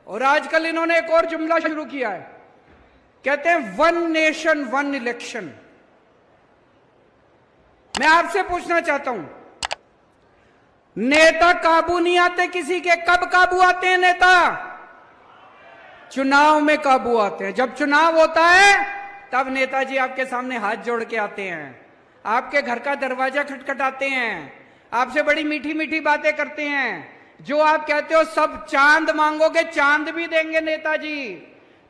और आजकल इन्होंने एक और जुमला शुरू किया है, कहते हैं वन नेशन वन इलेक्शन। मैं आपसे पूछना चाहता हूं, नेता काबू नहीं आते किसी के, कब काबू आते हैं नेता? चुनाव में काबू आते हैं। जब चुनाव होता है तब नेताजी आपके सामने हाथ जोड़ के आते हैं, आपके घर का दरवाजा खटखटाते हैं, आपसे बड़ी मीठी मीठी बातें करते हैं। जो आप कहते हो सब चांद मांगोगे, चांद भी देंगे नेताजी।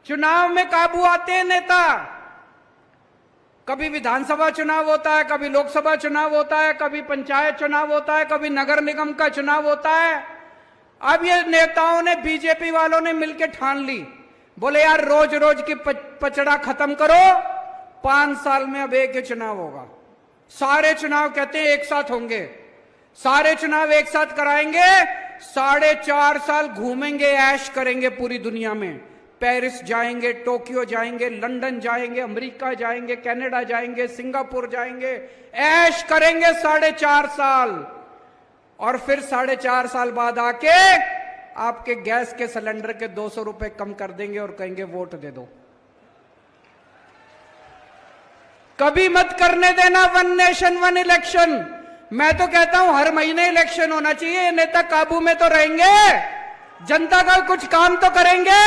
चुनाव में काबू आते हैं नेता। कभी विधानसभा चुनाव होता है, कभी लोकसभा चुनाव होता है, कभी पंचायत चुनाव होता है, कभी नगर निगम का चुनाव होता है। अब ये नेताओं ने, बीजेपी वालों ने मिलकर ठान ली, बोले यार रोज रोज की पचड़ा खत्म करो, 5 साल में अब एक ही चुनाव होगा। सारे चुनाव कहते हैं एक साथ होंगे, सारे चुनाव एक साथ कराएंगे, 4.5 साल घूमेंगे, ऐश करेंगे पूरी दुनिया में। पेरिस जाएंगे, टोक्यो जाएंगे, लंदन जाएंगे, अमेरिका जाएंगे, कनाडा जाएंगे, सिंगापुर जाएंगे, ऐश करेंगे 4.5 साल। और फिर 4.5 साल बाद आके आपके गैस के सिलेंडर के 200 रुपए कम कर देंगे और कहेंगे वोट दे दो। कभी मत करने देना वन नेशन वन इलेक्शन। मैं तो कहता हूं हर महीने इलेक्शन होना चाहिए। नेता काबू में तो रहेंगे, जनता का कुछ काम तो करेंगे।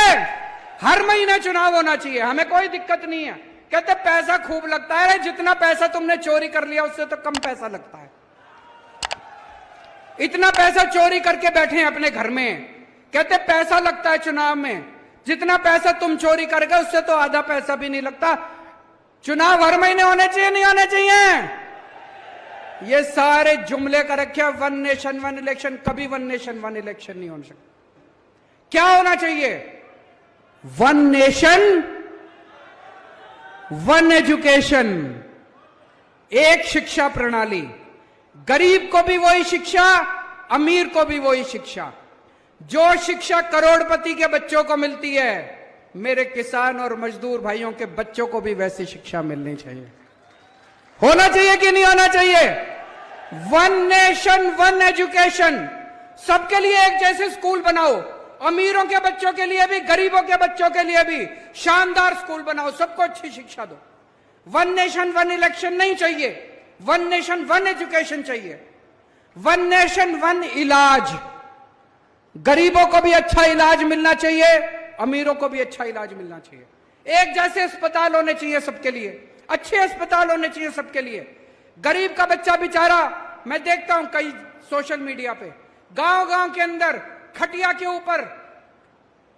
हर महीने चुनाव होना चाहिए, हमें कोई दिक्कत नहीं है। कहते पैसा खूब लगता है, जितना पैसा तुमने चोरी कर लिया उससे तो कम पैसा लगता है। इतना पैसा चोरी करके बैठे हैं अपने घर में, कहते पैसा लगता है चुनाव में। जितना पैसा तुम चोरी कर गए उससे तो आधा पैसा भी नहीं लगता। चुनाव हर महीने होने चाहिए, नहीं होने चाहिए? ये सारे जुमले का रखे वन नेशन वन इलेक्शन। कभी वन नेशन वन इलेक्शन नहीं हो सकता। क्या होना चाहिए? वन नेशन वन एजुकेशन, एक शिक्षा प्रणाली। गरीब को भी वही शिक्षा, अमीर को भी वही शिक्षा। जो शिक्षा करोड़पति के बच्चों को मिलती है, मेरे किसान और मजदूर भाइयों के बच्चों को भी वैसी शिक्षा मिलनी चाहिए। होना चाहिए कि नहीं होना चाहिए? One nation one education. सबके लिए एक जैसे स्कूल बनाओ, अमीरों के बच्चों के लिए भी, गरीबों के बच्चों के लिए भी शानदार स्कूल बनाओ, सबको अच्छी शिक्षा दो। वन नेशन वन इलेक्शन नहीं चाहिए, वन नेशन वन एजुकेशन चाहिए। वन नेशन वन इलाज। गरीबों को भी अच्छा इलाज मिलना चाहिए, अमीरों को भी अच्छा इलाज मिलना चाहिए। एक जैसे अस्पताल होने चाहिए सबके लिए, अच्छे अस्पताल होने चाहिए सबके लिए। गरीब का बच्चा बेचारा, मैं देखता हूं कई सोशल मीडिया पे, गांव-गांव के अंदर खटिया के ऊपर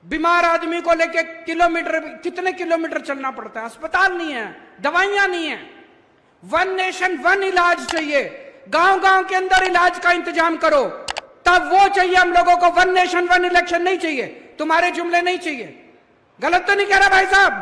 बीमार आदमी को लेके कितने किलोमीटर चलना पड़ता है। अस्पताल नहीं है, दवाइयां नहीं है। वन नेशन वन इलाज चाहिए। गांव-गांव के अंदर इलाज का इंतजाम करो, तब वो चाहिए हम लोगों को। वन नेशन वन इलेक्शन नहीं चाहिए, तुम्हारे जुमले नहीं चाहिए। गलत तो नहीं कह रहा भाई साहब?